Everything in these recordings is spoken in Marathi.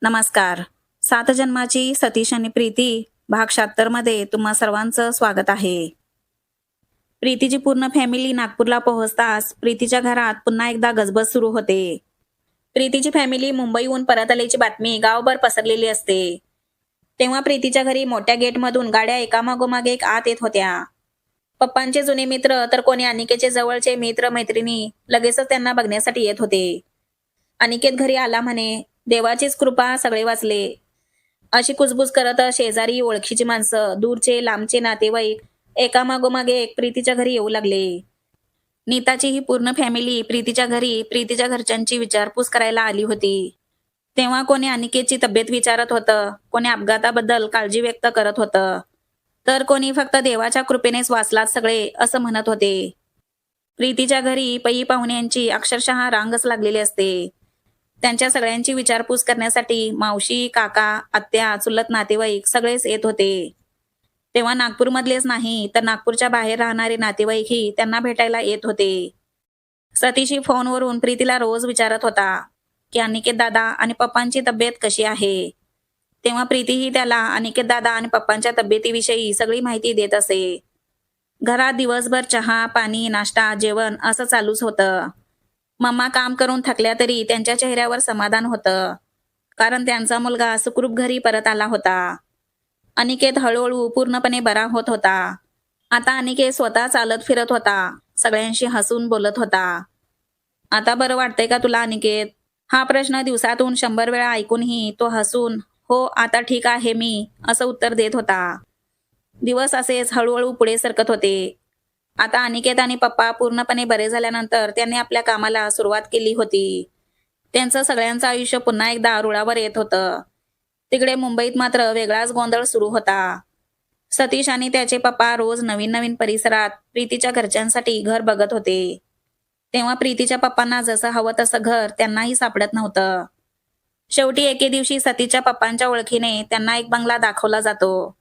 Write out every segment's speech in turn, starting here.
नमस्कार. सात जन्माची सतीश आणि प्रीती भाग 76 मध्ये तुम्हा सर्वांचं स्वागत आहे. प्रीतीची पूर्ण फॅमिली नागपूरला पोहोचताच प्रीतीच्या घरात पुन्हा एकदा गजबज सुरू होते. प्रीतीची फॅमिली मुंबईहून परत आल्याची बातमी गावभर पसरलेली असते. तेव्हा प्रीतीच्या घरी मोठ्या गेटमधून गाड्या एकामागोमाग एक आत येत होत्या. पप्पांचे जुने मित्र तर कोणी अनिकेतचे जवळचे मित्र मैत्रिणी लगेचच त्यांना बघण्यासाठी येत होते. अनिकेत घरी आला म्हणे, देवाचीच कृपा सगळे वाचले, अशी कुजबुज करत शेजारी ओळखीची माणसं, दूरचे लांबचे नातेवाईक एकामागोमाग एक प्रीतीच्या घरी येऊ लागले. नीताची ही पूर्ण फॅमिली प्रीतीच्या घरी प्रीतीच्या घरच्यांची विचारपूस करायला आली होती. तेव्हा कोणी अनिकेतची तब्येत विचारत होतं, कोणी अपघाताबद्दल काळजी व्यक्त करत होतं, तर कोणी फक्त देवाच्या कृपेनेच वाचलात सगळे असं म्हणत होते. प्रीतीच्या घरी पै पाहुण्यांची अक्षरशः रांगच लागलेली असते. त्यांच्या सगळ्यांची विचारपूस करण्यासाठी मावशी, काका, आत्या, चुलत नातेवाईक सगळेच येत होते. तेव्हा नागपूरमधलेच नाही तर नागपूरच्या बाहेर राहणारे नातेवाईकही त्यांना भेटायला येत होते. सतीशही फोनवरून प्रीतीला रोज विचारत होता की अनिकेत दादा आणि पप्पांची तब्येत कशी आहे. तेव्हा प्रीतीही त्याला अनिकेत दादा आणि पप्पांच्या तब्येतीविषयी सगळी माहिती देत असे. घरात दिवसभर चहा, पाणी, नाश्ता, जेवण असं चालूच होतं. मम्मा काम करून थकल्या तरी त्यांच्या चेहऱ्यावर समाधान होतं, कारण त्यांचा मुलगा सुखरूप घरी परत आला होता. अनिकेत हळूहळू पूर्णपणे बरा होत होता. आता अनिकेत स्वतः चालत फिरत होता, सगळ्यांशी हसून बोलत होता. आता बरं वाटतंय का तुला अनिकेत? हा प्रश्न दिवसातून 100 वेळा ऐकूनही तो हसून हो आता ठीक आहे मी असं उत्तर देत होता. दिवस असेच हळूहळू पुढे सरकत होते. आता अनिकेत आणि पप्पा पूर्णपणे बरे झाल्यानंतर त्यांनी आपल्या कामाला सुरुवात केली होती. त्यांचं सगळ्यांचं आयुष्य पुन्हा एकदा रुळावर येत होतं. तिकडे मुंबईत मात्र वेगळाच गोंधळ सुरू होता. सतीश आणि त्याचे पप्पा रोज नवीन नवीन परिसरात प्रीतीच्या घरच्यांसाठी घर बघत होते. तेव्हा प्रीतीच्या पप्पांना जसं हवं तसं घर त्यांनाही सापडत नव्हतं. शेवटी एके दिवशी सतीशच्या पप्पांच्या ओळखीने त्यांना एक बंगला दाखवला जातो.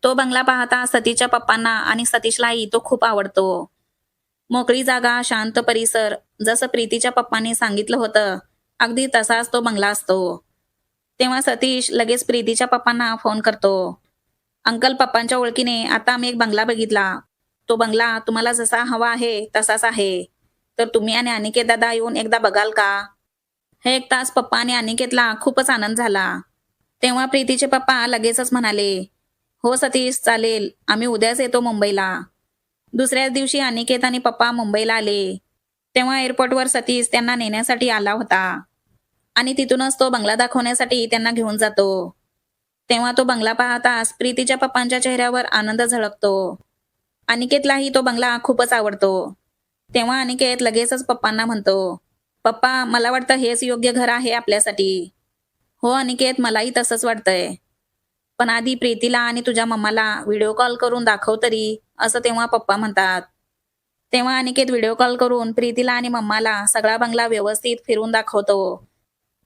तो बंगला पाहता सतीशच्या पप्पांना आणि सतीशलाही तो खूप आवडतो. मोकळी जागा, शांत परिसर, जसं प्रीतीच्या पप्पांनी सांगितलं होतं अगदी तसाच तो बंगला असतो. तेव्हा सतीश लगेच प्रीतीच्या पप्पांना फोन करतो. अंकल, पप्पांच्या ओळखीने आता आम्ही एक बंगला बघितला. तो बंगला तुम्हाला जसा हवा आहे तसाच आहे, तर तुम्ही आणि अनिकेत दादा येऊन एकदा बघाल का? हे ऐकताच पप्पा आणि अनिकेतला खूपच आनंद झाला. तेव्हा प्रीतीचे पप्पा लगेचच म्हणाले, हो सतीश, चालेल, आम्ही उद्याच येतो मुंबईला. दुसऱ्याच दिवशी अनिकेत आणि पप्पा मुंबईला आले. तेव्हा एअरपोर्टवर सतीश त्यांना नेण्यासाठी आला होता आणि तिथूनच तो बंगला दाखवण्यासाठी त्यांना घेऊन जातो. तेव्हा तो बंगला पाहताच प्रीतीच्या पप्पांच्या चेहऱ्यावर आनंद झळकतो. अनिकेतलाही तो बंगला खूपच आवडतो. तेव्हा अनिकेत लगेचच पप्पांना म्हणतो, पप्पा, मला वाटतं हेच योग्य घर आहे आपल्यासाठी. हो अनिकेत, मलाही तसंच वाटतंय. पण आधी प्रीतीला आणि तुझ्या मम्माला व्हिडिओ कॉल करून दाखव तरी, असं तेव्हा पप्पा म्हणतात. तेव्हा अनिकेत व्हिडिओ कॉल करून प्रीतीला आणि मम्माला सगळा बंगला व्यवस्थित फिरून दाखवतो.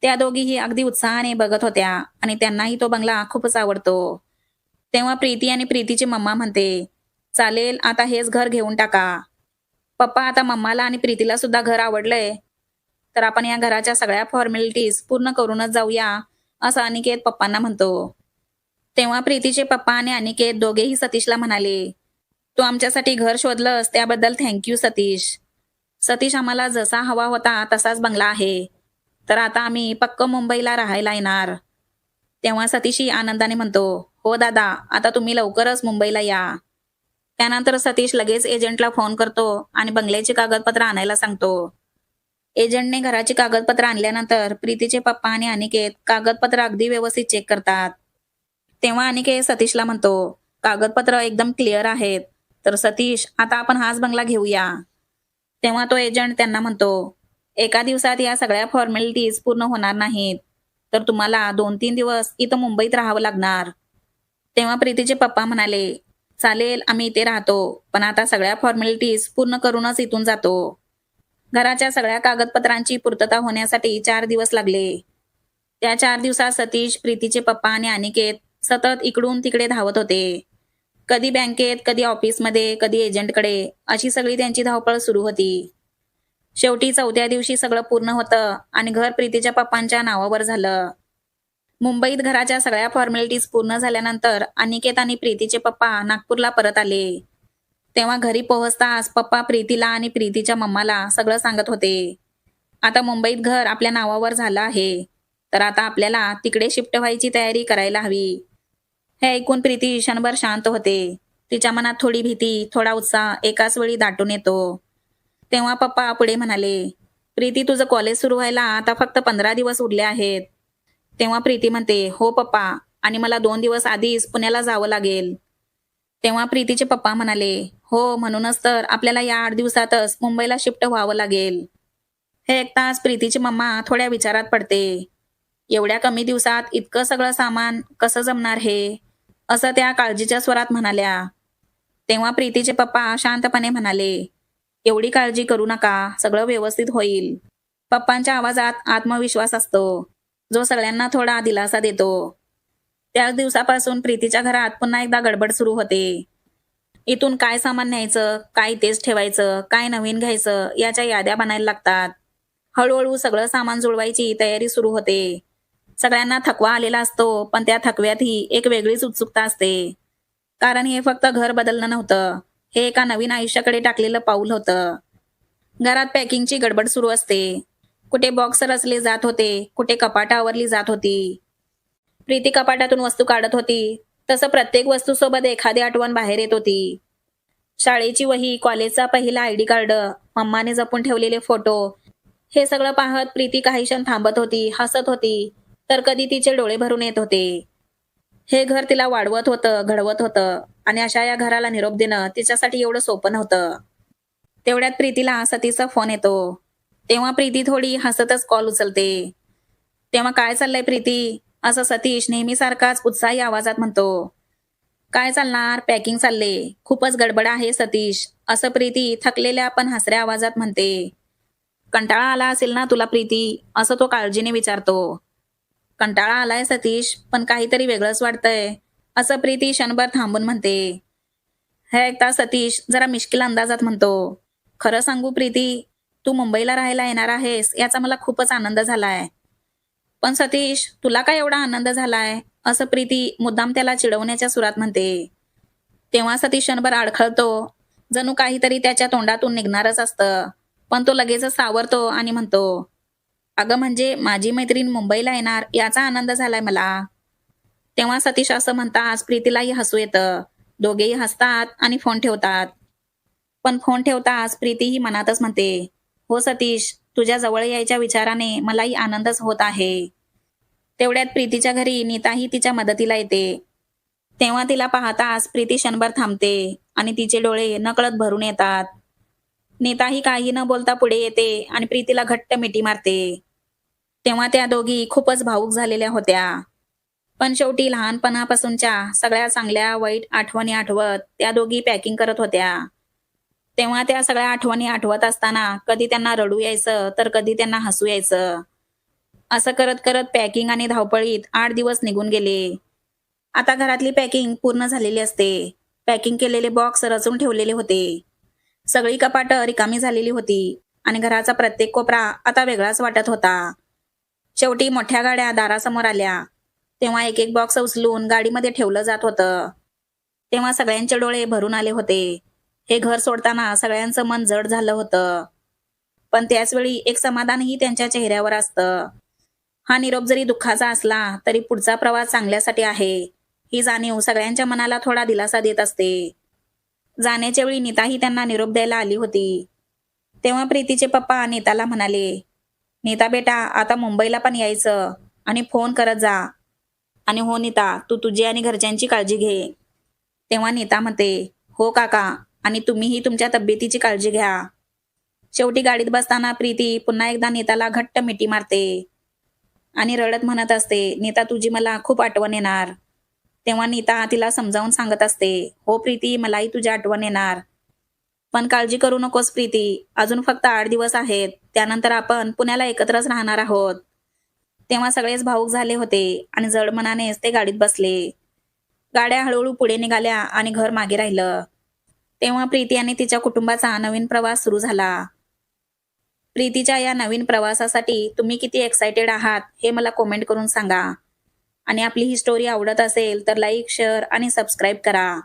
त्या दोघीही अगदी उत्साहाने बघत होत्या आणि त्यांनाही तो बंगला खूपच आवडतो. तेव्हा प्रीती आणि प्रीतीची मम्मा म्हणते, चालेल, आता हेच घर घेऊन टाका. पप्पा, आता मम्माला आणि प्रीतीला सुद्धा घर आवडलंय, तर आपण या घराच्या सगळ्या फॉर्मॅलिटीज पूर्ण करूनच जाऊया, असं अनिकेत पप्पांना म्हणतो. तेव्हा प्रीतीचे पप्पा आणि अनिकेत दोघेही सतीशला म्हणाले, तू आमच्यासाठी घर शोधलंस त्याबद्दल थँक्यू सतीश. सतीश, आम्हाला जसा हवा होता तसाच बंगला आहे, तर आता आम्ही पक्क मुंबईला राहायला येणार. तेव्हा सतीशही आनंदाने म्हणतो, हो दादा, आता तुम्ही लवकरच मुंबईला या. त्यानंतर सतीश लगेच एजंटला फोन करतो आणि बंगल्याची कागदपत्र आणायला सांगतो. एजंटने घराची कागदपत्र आणल्यानंतर प्रीतीचे पप्पा आणि अनिकेत कागदपत्र अगदी व्यवस्थित चेक करतात. तेव्हा अनिकेत सतीशला म्हणतो, कागदपत्र एकदम क्लिअर आहेत, तर सतीश, आता आपण हाच बंगला घेऊया. तेव्हा तो एजंट त्यांना म्हणतो, एका दिवसात या सगळ्या फॉर्मॅलिटीज पूर्ण होणार नाहीत, तर तुम्हाला 2-3 दिवस इथं मुंबईत राहावं लागणार. तेव्हा प्रीतीचे पप्पा म्हणाले, चालेल, आम्ही इथे राहतो, पण आता सगळ्या फॉर्मॅलिटीज पूर्ण करूनच इथून जातो. घराच्या सगळ्या कागदपत्रांची पूर्तता होण्यासाठी 4 दिवस लागले. त्या 4 दिवसात सतीश, प्रीतीचे पप्पा आणि अनिकेत सतत इकडून तिकडे धावत होते. कधी बँकेत, कधी ऑफिसमध्ये, कधी एजंटकडे, अशी सगळी त्यांची धावपळ सुरू होती. शेवटी 4थ्या दिवशी सगळं पूर्ण होतं आणि घर प्रीतीच्या पप्पांच्या नावावर झालं. मुंबईत घराच्या सगळ्या फॉर्मॅलिटीज पूर्ण झाल्यानंतर अनिकेत आणि प्रीतीचे पप्पा नागपूरला परत आले. तेव्हा घरी पोहोचताच पप्पा प्रीतीला आणि प्रीतीच्या मम्माला सगळं सांगत होते. आता मुंबईत घर आपल्या नावावर झालं आहे, तर आता आपल्याला तिकडे शिफ्ट व्हायची तयारी करायला हवी. हे ऐकून प्रीती क्षणभर शांत होते. तिच्या मनात थोडी भीती, थोडा उत्साह एकाच वेळी दाटून येतो. तेव्हा पप्पा पुढे म्हणाले, प्रीती तुझं कॉलेज सुरू व्हायला आता फक्त 15 दिवस उरले आहेत. तेव्हा प्रीती म्हणते, हो पप्पा, आणि मला 2 दिवस आधीच पुण्याला जावं लागेल. तेव्हा प्रीतीचे पप्पा म्हणाले, हो म्हणूनच तर आपल्याला या 8 दिवसातच मुंबईला शिफ्ट व्हावं लागेल. हे ऐकताच प्रीतीची मम्मा थोड्या विचारात पडते. एवढ्या कमी दिवसात इतकं सगळं सामान कसं जमणार हे, असं त्या काळजीच्या स्वरात म्हणाल्या. तेव्हा प्रीतीचे पप्पा शांतपणे म्हणाले, एवढी काळजी करू नका, सगळं व्यवस्थित होईल. पप्पांच्या आवाजात आत्मविश्वास असतो, जो सगळ्यांना थोडा दिलासा देतो. त्याच दिवसापासून प्रीतीच्या घरात पुन्हा एकदा गडबड सुरू होते. इथून काय सामान न्यायचं, काय तेच ठेवायचं, काय नवीन घ्यायचं याच्या याद्या बनायला लागतात. हळूहळू सगळं सामान जुळवायची तयारी सुरू होते. सगळ्यांना थकवा आलेला असतो, पण त्या थकव्यातही एक वेगळीच उत्सुकता असते. कारण हे फक्त घर बदलणं नव्हतं, हे एका नवीन आयुष्याकडे टाकलेलं पाऊल होतं. घरात पॅकिंगची गडबड सुरू असते. कुठे बॉक्स रचले जात होते, कुठे कपाटं आवरली जात होती. प्रीती कपाटातून वस्तू काढत होती, तसं प्रत्येक वस्तूसोबत एखादी आठवण बाहेर येत होती. शाळेची वही, कॉलेजचा पहिला आयडी कार्ड, मम्माने जपून ठेवलेले फोटो, हे सगळं पाहत प्रीती काही क्षण थांबत होती, हसत होती, तर कधी तिचे डोळे भरून येत होते. हे घर तिला वाढवत होतं, घडवत होतं, आणि अशा या घराला निरोप देणं तिच्यासाठी एवढं सोपं नव्हतं. तेवढ्यात प्रीतीला सतीचा फोन येतो. तेव्हा प्रीती थोडी हसतच कॉल उचलते. तेव्हा काय चाललंय प्रीती, असं सतीश नेहमीसारखाच उत्साही आवाजात म्हणतो. काय चालणार, पॅकिंग चालले, खूपच गडबड आहे सतीश, असं प्रीती थकलेल्या पण हसऱ्या आवाजात म्हणते. कंटाळा आला असेल ना तुला प्रीती, असं तो काळजीने विचारतो. कंटाळा आलाय सतीश, पण काहीतरी वेगळंच वाटतंय, असं प्रीती क्षणभर थांबून म्हणते. हे ऐकता सतीश जरा मिश्किल अंदाजात म्हणतो, खरं सांगू प्रीती, तू मुंबईला राहायला येणार आहेस याचा मला खूपच आनंद झालाय. पण सतीश तुला काय एवढा आनंद झालाय, असं प्रीती मुद्दाम त्याला चिडवण्याच्या सुरात म्हणते. तेव्हा सतीश क्षणभर अडखळतो, जणू काहीतरी त्याच्या तोंडातून निघणारच असतं. पण तो लगेचच सावरतो आणि म्हणतो, अगं म्हणजे माझी मैत्रीण मुंबईला येणार याचा आनंद झालाय मला. तेव्हा सतीश असं म्हणताच प्रीतीलाही हसू येतं. दोघेही हसतात आणि फोन ठेवतात. पण फोन ठेवताच प्रीतीही मनातच म्हणते, हो सतीश, तुझ्या जवळ यायच्या विचाराने मलाही आनंदच होत आहे. तेवढ्यात प्रीतीच्या घरी नीताही तिच्या मदतीला येते. तेव्हा तिला पाहताच प्रीती क्षणभर थांबते आणि तिचे डोळे नकळत भरून येतात. नीताही काही न बोलता पुढे येते आणि प्रीतीला घट्ट मिठी मारते. तेव्हा त्या दोघी खूपच भावूक झालेल्या होत्या. पण शेवटी लहानपणापासूनच्या सगळ्या चांगल्या वाईट आठवणी आठवत त्या दोघी पॅकिंग करत होत्या. तेव्हा त्या सगळ्या आठवणी आठवत असताना कधी त्यांना रडू यायचं, तर कधी त्यांना हसू यायचं. असं करत करत पॅकिंग आणि धावपळीत 8 दिवस निघून गेले. आता घरातली पॅकिंग पूर्ण झालेली असते. पॅकिंग केलेले बॉक्स रचून ठेवलेले होते. सगळी कपाटं रिकामी झालेली होती आणि घराचा प्रत्येक कोपरा आता वेगळाच वाटत होता. शेवटी मोठ्या गाड्या दारासमोर आल्या. तेव्हा एक एक बॉक्स उचलून गाडीमध्ये ठेवलं जात होतं. तेव्हा सगळ्यांचे डोळे भरून आले होते. हे घर सोडताना सगळ्यांचं मन जड झालं होतं. पण त्याचवेळी एक समाधानही त्यांच्या चेहऱ्यावर असतं. हा निरोप जरी दुःखाचा असला तरी पुढचा प्रवास चांगल्यासाठी आहे, ही जाणीव सगळ्यांच्या मनाला थोडा दिलासा देत असते. जाण्याच्या वेळी नीताही त्यांना निरोप द्यायला आली होती. तेव्हा प्रीतीचे पप्पा नीताला म्हणाले, नीता बेटा, आता मुंबईला पण यायचं आणि फोन करत जा. आणि हो नीता, तू तुझी आणि घरच्यांची काळजी घे. तेव्हा नीता म्हणते, हो काका, आणि तुम्हीही तुमच्या तब्येतीची काळजी घ्या. शेवटी गाडीत बसताना प्रीती पुन्हा एकदा नीताला घट्ट मिठी मारते आणि रडत म्हणत असते, नीता तुझी मला खूप आठवण येणार. तेव्हा नीता तिला समजावून सांगत असते, हो प्रीती, मलाही तुझी आठवण येणार. पण काळजी करू नकोस प्रीती, अजून फक्त 8 दिवस आहेत, त्यानंतर आपण पुण्याला एकत्रच राहणार आहोत. तेव्हा सगळेच भावूक झाले होते आणि जड मनानेच ते गाडीत बसले. गाड्या हळूहळू पुढे निघाल्या आणि घर मागे राहिलं. तेव्हा प्रीती आणि तिच्या कुटुंबाचा नवीन प्रवास सुरू झाला. प्रीतीच्या या नवीन प्रवासासाठी तुम्ही किती एक्सायटेड आहात हे मला कमेंट करून सांगा. आणि आपली ही स्टोरी आवडत असेल तर लाईक, शेअर आणि सबस्क्राईब करा.